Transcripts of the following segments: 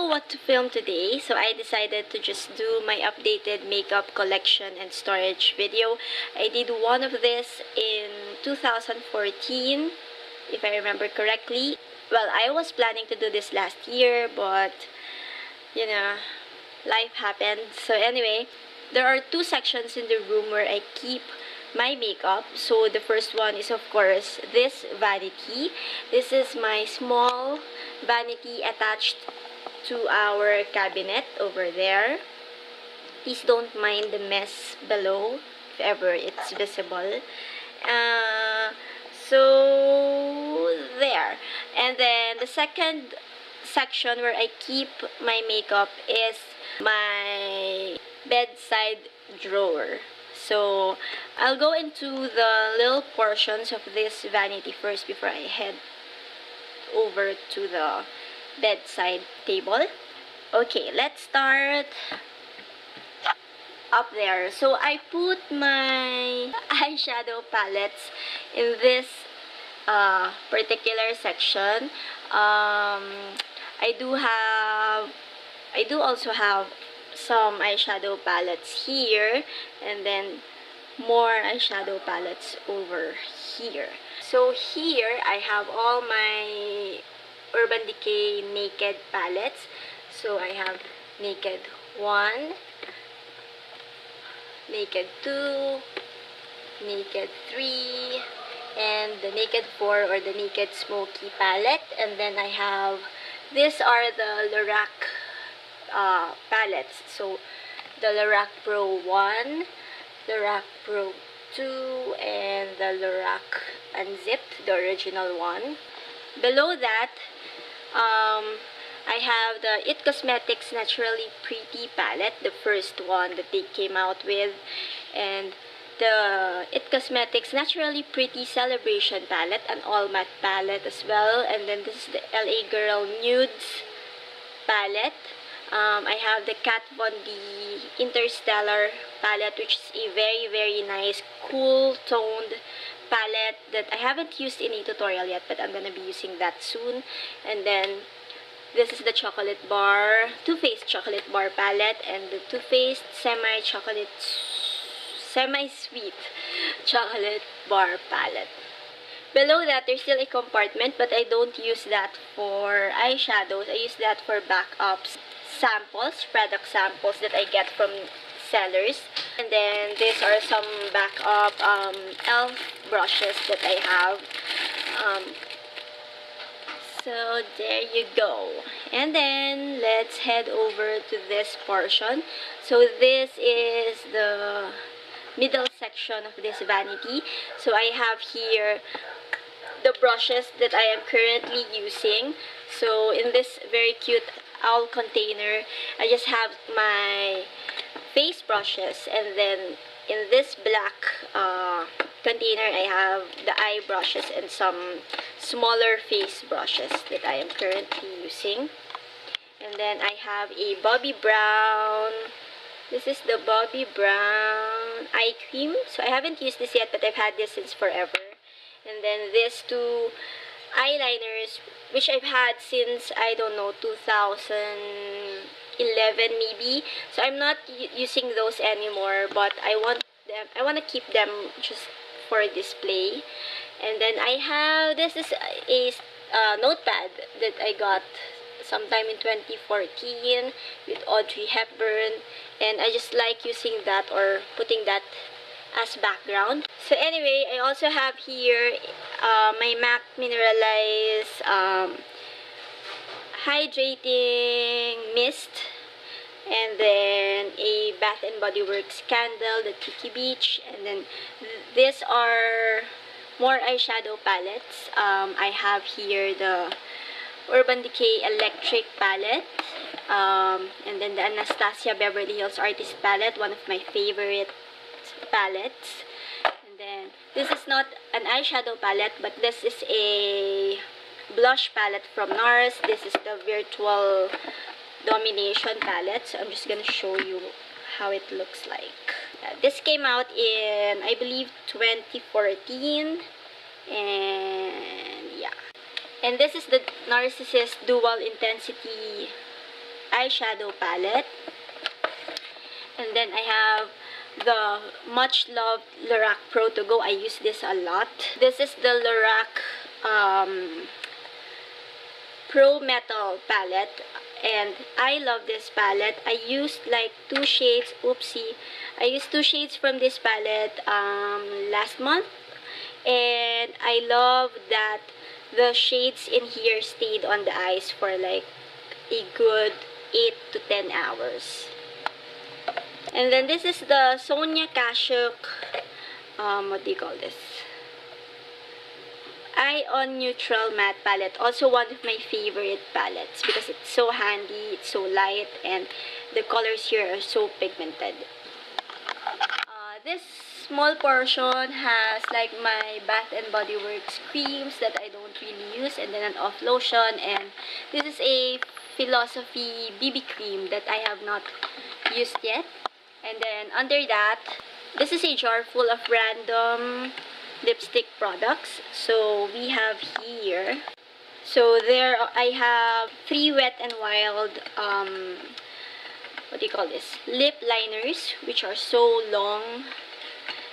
what to film today, so I decided to just do my updated makeup collection and storage video. I did one of this in 2014, if I remember correctly. Well, I was planning to do this last year, but you know, life happened. So anyway, there are two sections in the room where I keep my makeup. So the first one is of course this vanity. This is my small vanity attached to our cabinet over there. Please don't mind the mess below if ever it's visible. So there. And then the second section where I keep my makeup is my bedside drawer. So I'll go into the little portions of this vanity first before I head over to the bedside table. Okay, let's start up there. So I put my eyeshadow palettes in this particular section. I do also have some eyeshadow palettes here, and then more eyeshadow palettes over here. So here I have all my Urban Decay Naked palettes. So I have Naked 1, Naked 2, Naked 3, and the Naked 4 or the Naked Smoky palette. And then I have, these are the Lorac palettes. So the Lorac Pro 1, Lorac Pro 2, and the Lorac Unzipped, the original one. Below that, I have the IT Cosmetics Naturally Pretty palette, the first one that they came out with, and the IT Cosmetics Naturally Pretty Celebration palette, an all matte palette as well. And then this is the LA Girl Nudes palette. I have the Kat Von D Interstellar palette, which is a very nice cool toned palette that I haven't used in a tutorial yet, but I'm gonna be using that soon. And then this is the Chocolate Bar, Too Faced Chocolate Bar palette, and the Too Faced Semi-Sweet Chocolate Bar palette. Below that, there's still a compartment, but I don't use that for eyeshadows. I use that for backups, samples, product samples that I get from sellers. And then these are some backup e.l.f. brushes that I have. So there you go. And then let's head over to this portion. So this is the middle section of this vanity. So I have here the brushes that I am currently using. So in this very cute owl container, I just have my face brushes, and then in this black container I have the eye brushes and some smaller face brushes that I am currently using. And then I have a Bobbi Brown. This is the Bobbi Brown eye cream. So I haven't used this yet, but I've had this since forever. And then these two eyeliners, which I've had since, I don't know, 2011 maybe. So I'm not using those anymore, but I want to keep them just for display. And then I have, this is a notepad that I got sometime in 2014 with Audrey Hepburn, and I just like using that or putting that as background. So anyway, I also have here my MAC Mineralize Hydrating Mist, and then a Bath and Body Works candle, the Tiki Beach, and then these are more eyeshadow palettes. I have here the Urban Decay Electric palette, and then the Anastasia Beverly Hills Artist palette, one of my favorite palettes. And then this is not an eyeshadow palette, but this is a blush palette from NARS. This is the Virtual Domination palette. So I'm just gonna show you how it looks like. This came out in, I believe, 2014, and yeah. And this is the Narcissist Dual Intensity eyeshadow palette. And then I have the much loved Lorac Pro To Go. I use this a lot. This is the Lorac Pro Metal palette, and I love this palette. I used like 2 shades. Oopsie. I used 2 shades from this palette last month, and I love that the shades in here stayed on the eyes for like a good 8 to 10 hours. And then this is the Sonia Kashuk, what do you call this? Eye on Neutral Matte palette. Also one of my favorite palettes because it's so handy, it's so light, and the colors here are so pigmented. This small portion has like my Bath and Body Works creams that I don't really use, and then an off lotion, and this is a Philosophy BB cream that I have not used yet. And then under that, this is a jar full of random lipstick products. So we have here, so there I have 3 Wet n Wild what do you call this, lip liners, which are so long.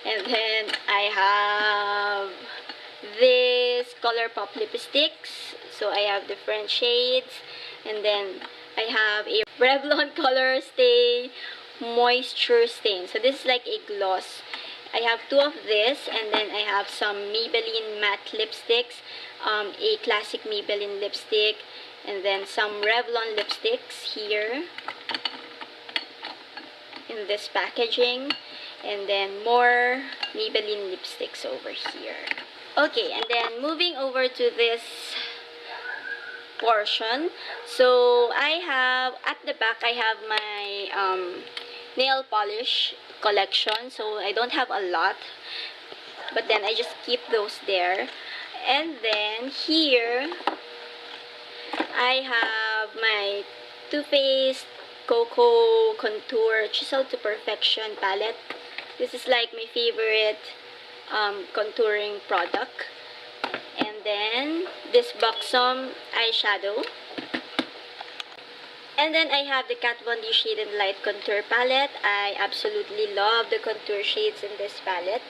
And then I have this ColourPop lipsticks, so I have different shades. And then I have a Revlon Color Stay Moisture Stain, so this is like a gloss. I have 2 of this, and then I have some Maybelline matte lipsticks, a classic Maybelline lipstick, and then some Revlon lipsticks here in this packaging, and then more Maybelline lipsticks over here. Okay, and then moving over to this portion, so I have at the back, I have my nail polish collection. So I don't have a lot, but then I just keep those there. And then here I have my Too Faced Cocoa Contour Chisel to Perfection palette. This is like my favorite contouring product. And then this Buxom eyeshadow. And then I have the Kat Von D Shade and Light Contour palette. I absolutely love the contour shades in this palette.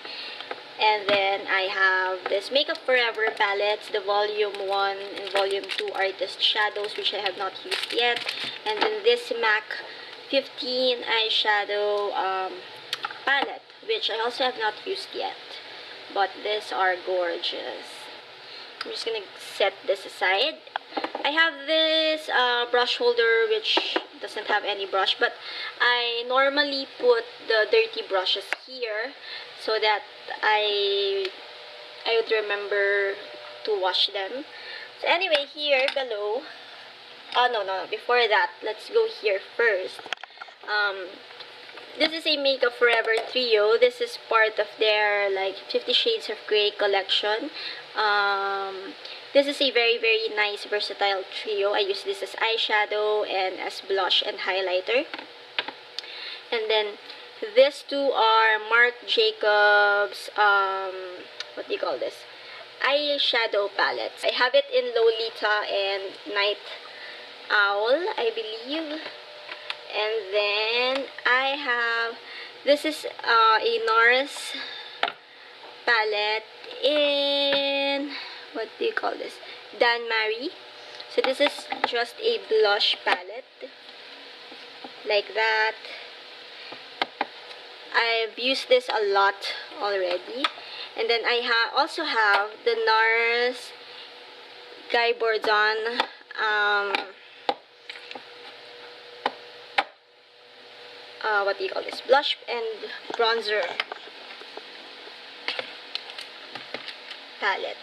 And then I have this Makeup Forever palettes, the Volume 1 and Volume 2 Artist Shadows, which I have not used yet. And then this MAC 15 eyeshadow palette, which I also have not used yet. But these are gorgeous. I'm just gonna set this aside. I have this brush holder which doesn't have any brush, but I normally put the dirty brushes here so that I would remember to wash them. So anyway, here below, no, before that, let's go here first. This is a Makeup Forever trio. This is part of their like 50 Shades of Grey collection. This is a very, very nice, versatile trio. I use this as eyeshadow and as blush and highlighter. And then these 2 are Marc Jacobs, what do you call this? Eyeshadow palettes. I have it in Lolita and Night Owl, I believe. And then I have, this is a NARS palette in, what do you call this? Dannemarie. So this is just a blush palette, like that. I've used this a lot already. And then I also have the NARS Guy Bourdon what do you call this? Blush and bronzer palette.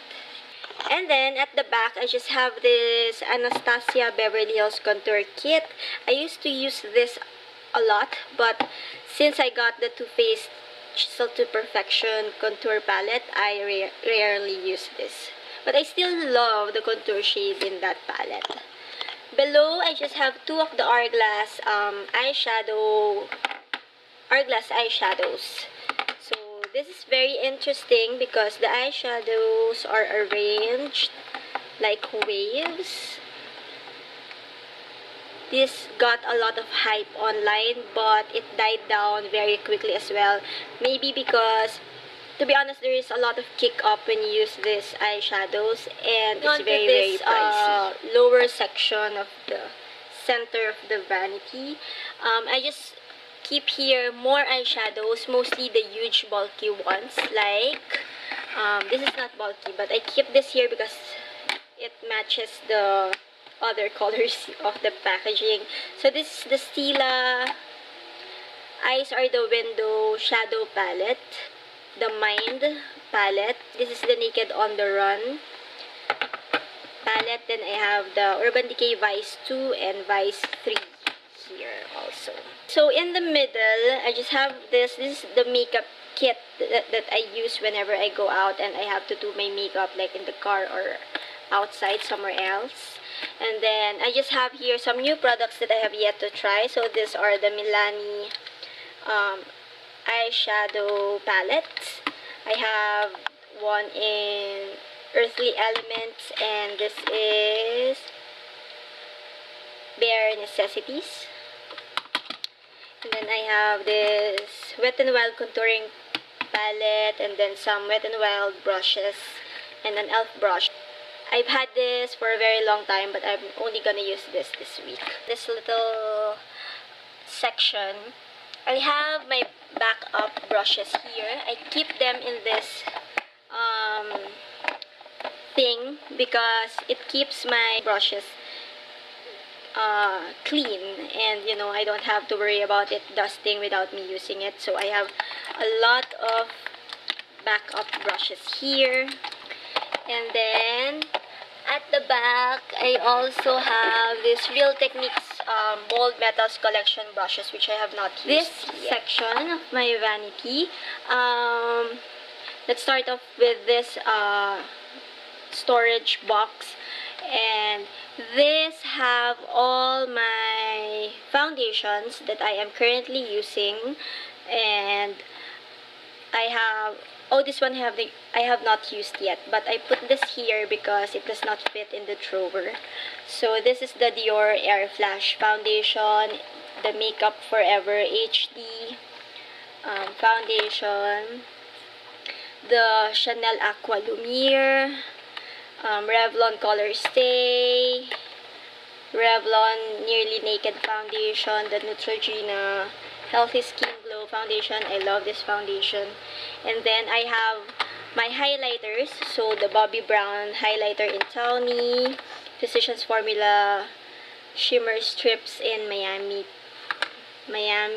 And then at the back, I just have this Anastasia Beverly Hills Contour Kit. I used to use this a lot, but since I got the Too Faced Chisel to Perfection Contour Palette, I rarely use this. But I still love the contour shade in that palette. Below, I just have 2 of the Hourglass eyeshadows. So this is very interesting because the eyeshadows are arranged like waves. this got a lot of hype online, but it died down very quickly as well. Maybe because, to be honest, there is a lot of kick up when you use these eyeshadows, and it's very pricey. Lower section of the center of the vanity, I just keep here more eyeshadows, mostly the huge bulky ones. Like this is not bulky, but I keep this here because it matches the other colors of the packaging. So this is the Stila Eyes Are the Window Shadow Palette, the Mind palette. This is the Naked on the Run palette. Then I have the Urban Decay Vice 2 and Vice 3 here also. So in the middle, I just have this. This is the makeup kit that I use whenever I go out and I have to do my makeup, like in the car or outside somewhere else. And then I just have here some new products that I have yet to try. So these are the Milani eyeshadow palettes. I have one in Earthly Elements, and this is Bare Necessities. And then I have this Wet n Wild contouring palette, and then some Wet n Wild brushes, and an e.l.f. brush. I've had this for a very long time, but I'm only gonna use this week. This little section, I have my backup brushes here. I keep them in this thing because it keeps my brushes clean, and you know, I don't have to worry about it dusting without me using it. So I have a lot of backup brushes here. And then at the back, I also have this Real Techniques Mold Metals Collection brushes, which I have not used this yet. Section of my vanity. Let's start off with this storage box, and this have all my foundations that I am currently using. And I have, oh, this one I have not used yet, but I put this here because it does not fit in the drawer. So this is the Dior Air Flash foundation, the Makeup Forever HD foundation, the Chanel Aqua Lumiere, Revlon Color Stay, Revlon Nearly Naked foundation, the Neutrogena Healthy Skin Glow foundation. I love this foundation. And then I have my highlighters. So the Bobbi Brown highlighter in Tawny, Physicians Formula Shimmer Strips in Miami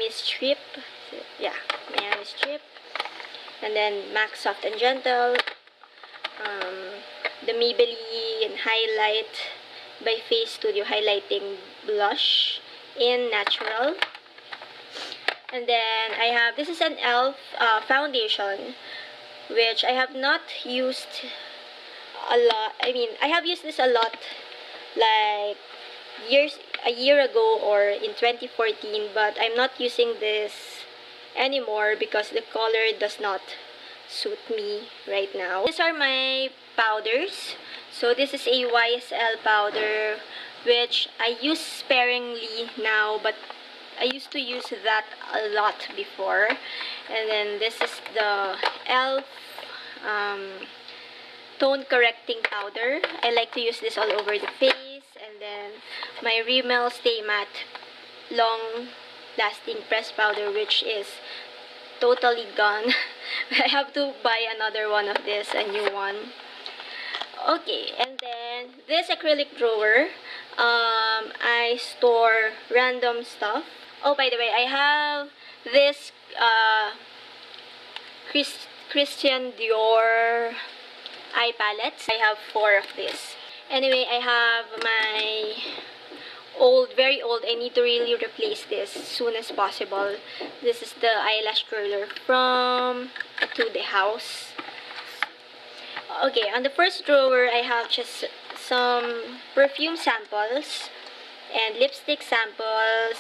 Strip. Yeah, Miami Strip. And then MAC Soft and Gentle. The Maybelline Highlight by Face Studio Highlighting Blush in Natural. And then I have, this is an e.l.f. Foundation, which I have not used a lot. I mean, I have used this a lot, like a year ago or in 2014, but I'm not using this anymore because the color does not suit me right now. These are my powders. So this is a YSL powder, which I use sparingly now, but I used to use that a lot before. And then this is the e.l.f. Tone Correcting Powder. I like to use this all over the face. And then my Rimmel Stay Matte Long Lasting Press Powder, which is totally gone. I have to buy another one of this, a new one. Okay, and then this acrylic drawer, I store random stuff. Oh, by the way, I have this Christian Dior eye palettes. I have 4 of this. Anyway, I have my very old, I need to really replace this as soon as possible. This is the eyelash curler from Etude House. Okay, on the first drawer, I have just some perfume samples and lipstick samples.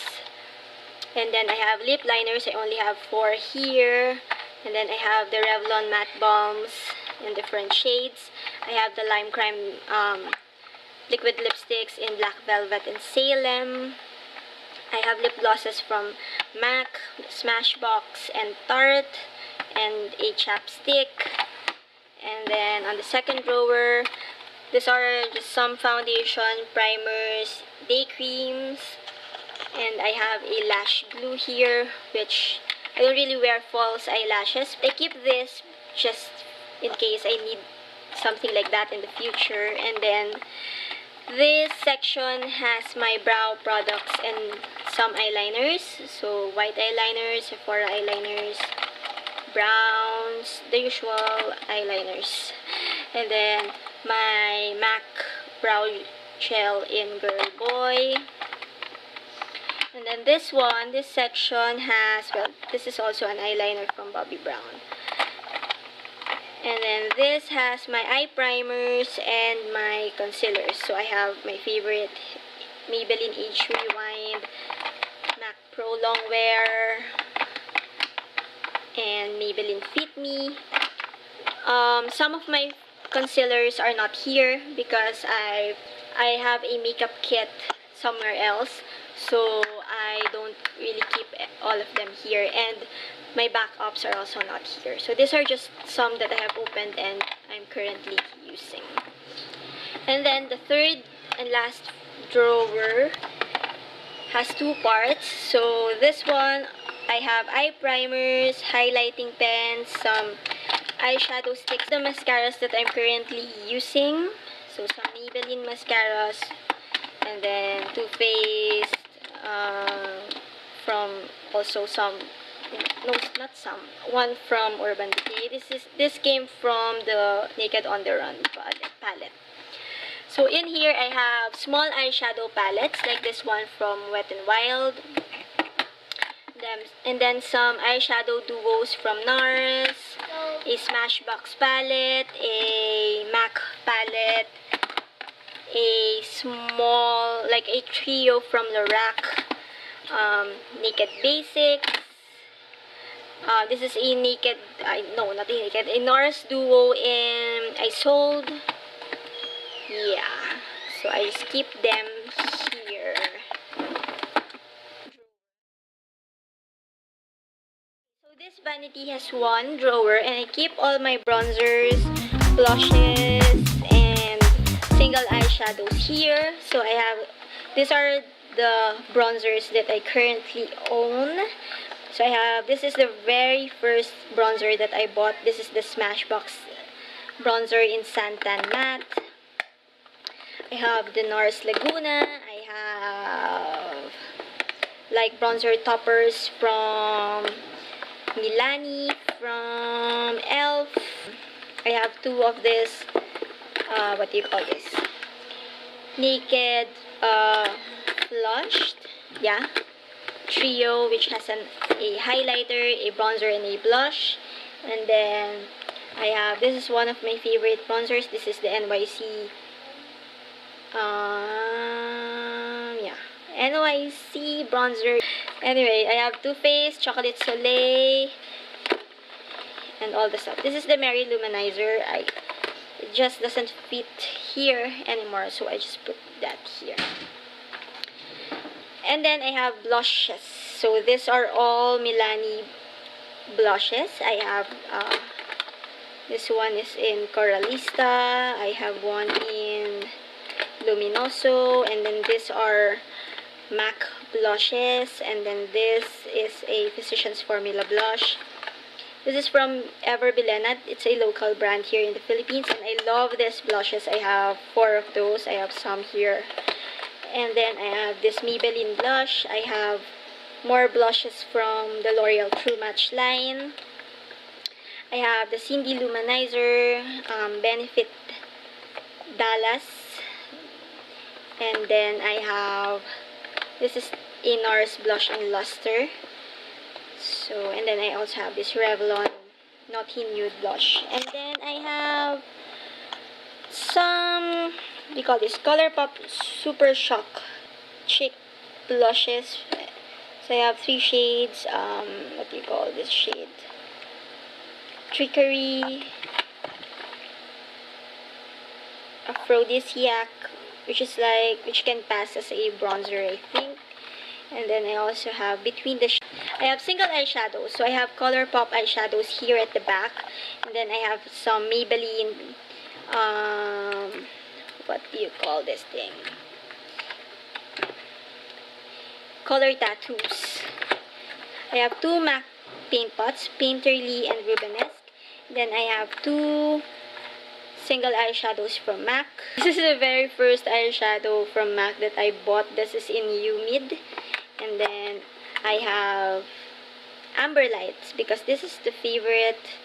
And then I have lip liners. I only have 4 here. And then I have the Revlon matte balms in different shades. I have the Lime Crime liquid lipsticks in Black Velvet and Salem. have lip glosses from MAC, Smashbox, and Tarte, and a chapstick. And then on the second drawer, these are just some foundation, primers, day creams, and I have a lash glue here, which I don't really wear false eyelashes. I keep this just in case I need something like that in the future. And then this section has my brow products and some eyeliners. So white eyeliners, Sephora eyeliners, browns, the usual eyeliners. And then my MAC brow gel in Girl Boy. And then this section has, well, this is also an eyeliner from Bobbi Brown. And then this has my eye primers and my concealers. So I have my favorite Maybelline Age Rewind, MAC Pro Longwear, and Maybelline Fit Me. Some of my concealers are not here because I have a makeup kit somewhere else, so I don't really keep all of them here, and my backups are also not here. So these are just some that I have opened and I'm currently using. And then the third and last drawer has two parts. So this one, I have eye primers, highlighting pens, some eyeshadow sticks, the mascaras that I'm currently using. So some Maybelline mascaras, and then Too Faced, from also some, no, not some, one from Urban Decay. This came from the Naked on the Run palette. So in here I have small eyeshadow palettes like this one from Wet n Wild, and then some eyeshadow duos from NARS, a Smashbox palette, a MAC palette, a small, like a trio from Lorac, Naked Basics. This is a Naked, no, not a Naked, a NARS duo in I Sold. Yeah, so I just keep them here. So this vanity has one drawer, and I keep all my bronzers, blushes, and single eyeshadows here. So I have, these are the bronzers that I currently own. So I have, this is the very first bronzer that I bought. This is the Smashbox bronzer in Santan Matte. I have the NARS Laguna. I have like bronzer toppers from Milani, from e.l.f. I have two of this, what do you call this? Naked Flushed, yeah, trio, which has a highlighter, a bronzer, and a blush. And then I have, this is one of my favorite bronzers. This is the NYC, yeah, NYC bronzer. Anyway, I have Too Faced, Chocolate Soleil, and all the stuff. This is the Mary Luminizer. It just doesn't fit here anymore, so I just put that here. And then I have blushes. So these are all Milani blushes. I have this one is in Coralista. I have one in Luminoso, and then these are MAC blushes, and then this is a Physicians Formula blush. This is from Ever Bilena. It's a local brand here in the Philippines, and I love these blushes. I have 4 of those. I have some here. And then I have this Maybelline blush. I have more blushes from the L'Oreal True Match line. I have the Cindy Luminizer, Benefit Dallas. And then I have, this is a NARS blush and luster. So, and then I also have this Revlon Naughty Nude blush. And then I have some, we call this ColourPop Super Shock Chic blushes. So I have 3 shades. What do you call this shade? Trickery, Aphrodisiac, which is like, which can pass as a bronzer, I think. And then I also have between the I have single eyeshadows. So I have ColourPop eyeshadows here at the back. And then I have some Maybelline, what do you call this thing? Color tattoos. I have two MAC paint pots, Painterly and Rubenesque. Then I have two single eyeshadows from MAC. This is the very first eyeshadow from MAC that I bought. This is in Humid. And then I have Amber Lights because this is the favorite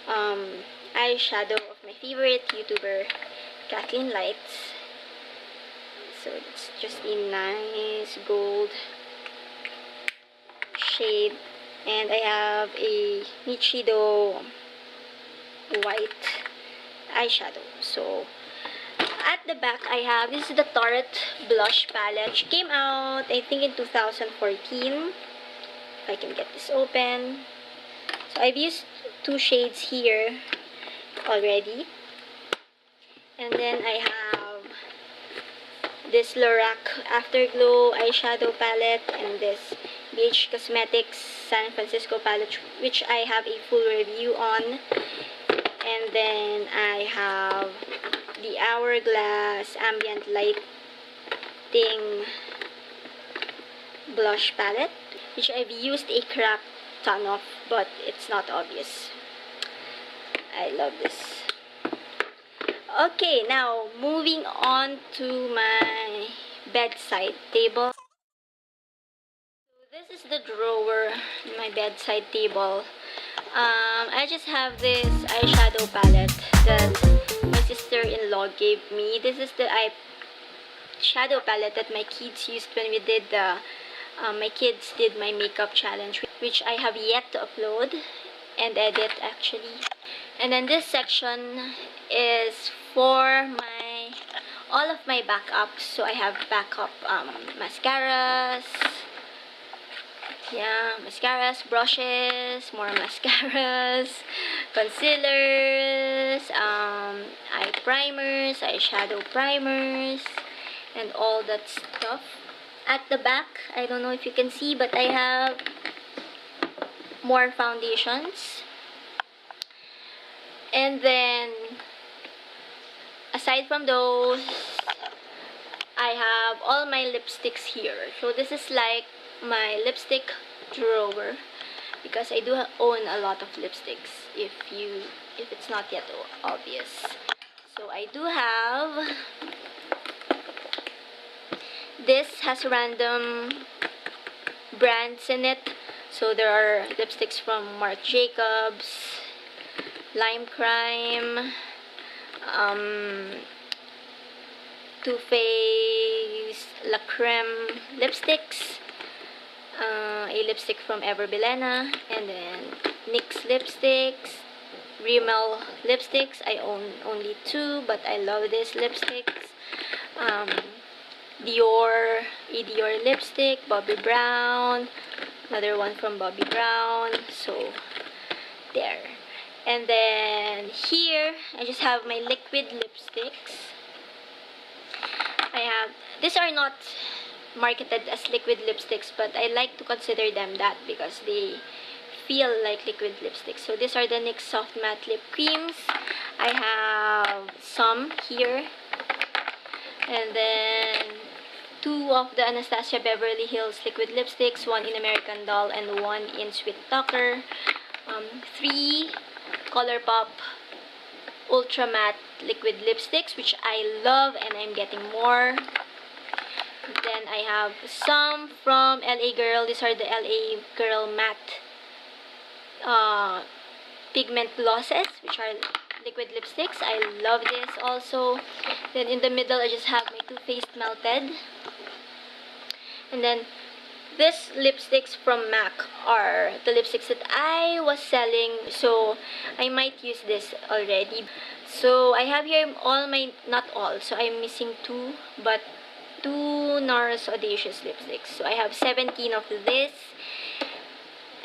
eyeshadow of my favorite YouTuber, Kathleen Lights. So it's just a nice gold shade. And I have a Nichido white eyeshadow. So at the back I have, this is the Tarte blush palette, which came out I think in 2014. If I can get this open. So I've used two shades here already. And then I have this Lorac Afterglow eyeshadow palette and this BH Cosmetics San Francisco palette, which I have a full review on. And then I have the Hourglass Ambient Lighting blush palette, which I've used a crap ton of, but it's not obvious. I love this. Okay, now moving on to my bedside table. So this is the drawer in my bedside table. I just have this eyeshadow palette that my sister-in-law gave me. This is the eyeshadow palette that my kids used when we did the my kids did my makeup challenge, which I have yet to upload and edit actually. And then this section is for my all of my backups. So I have backup mascaras. Yeah, mascaras, brushes, more mascaras, concealers, eye primers, eyeshadow primers, and all that stuff. At the back, I don't know if you can see, but I have more foundations. And then, aside from those, I have all my lipsticks here. So this is like my lipstick drawer because I do own a lot of lipsticks, if it's not yet obvious. So I do have, this has random brands in it. So there are lipsticks from Marc Jacobs, Lime Crime, Too Faced, La Creme lipsticks, a lipstick from Ever Bilena, and then NYX lipsticks, Rimmel lipsticks. I own only two, but I love these lipsticks. Dior, a Dior lipstick, Bobbi Brown, another one from Bobbi Brown. So there. And then here I just have my liquid lipsticks. I have, these are not marketed as liquid lipsticks, but I like to consider them that because they feel like liquid lipsticks. So these are the NYX Soft Matte Lip Creams. I have some here. And then two of the Anastasia Beverly Hills liquid lipsticks, one in American Doll and one in Sweet Talker. Three ColourPop Ultra Matte liquid lipsticks, which I love and I'm getting more. Then I have some from LA Girl. These are the LA Girl matte pigment glosses, which are liquid lipsticks. I love this also. Then in the middle I just have my Too Faced Melted. And then these lipsticks from MAC are the lipsticks that I was selling, so I might use this already. So I have here all my, not all, so I'm missing two, but two NARS Audacious lipsticks. So I have 17 of this.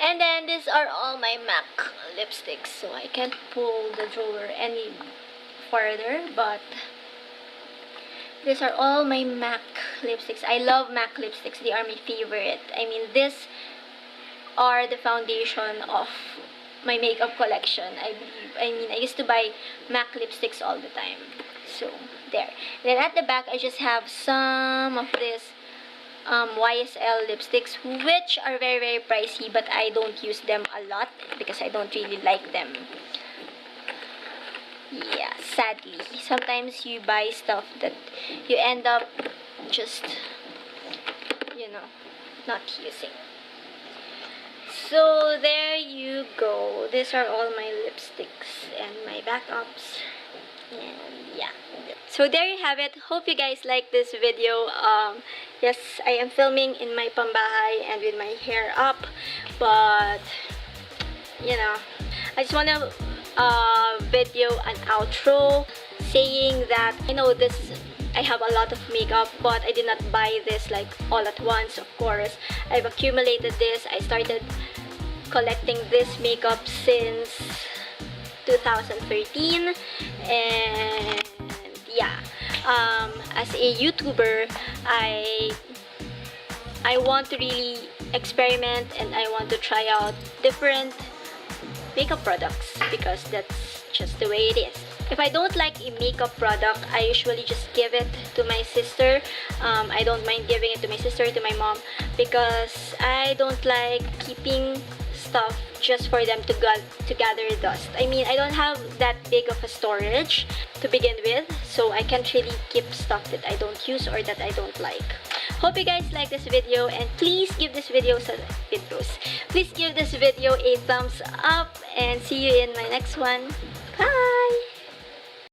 And then these are all my MAC lipsticks. So I can't pull the drawer any farther, but These are all my MAC lipsticks. I love MAC lipsticks. They are my favorite. I mean, these are the foundation of my makeup collection. I believe. I mean, I used to buy MAC lipsticks all the time. So, there. Then at the back, I just have some of this YSL lipsticks, which are very, very pricey, but I don't use them a lot because I don't really like them. Yeah, sadly. Sometimes you buy stuff that you end up just, not using. So, there you go. These are all my lipsticks and my backups. And yeah. So, there you have it. Hope you guys like this video. Yes, I am filming in my pambahay and with my hair up. But, I just want to video an outro saying that I know I have a lot of makeup, but I did not buy this like all at once. Of course, I've accumulated this. I started collecting this makeup since 2013, and yeah, as a YouTuber, I want to really experiment and I want to try out different makeup products because that's just the way it is. If I don't like a makeup product, I usually just give it to my sister. I don't mind giving it to my sister, to my mom, because I don't like keeping stuff just for them to gather dust. I mean, I don't have that big of a storage to begin with, so I can't really keep stuff that I don't use or that I don't like. Hope you guys like this video, and please give this video a thumbs up, and see you in my next one. Bye!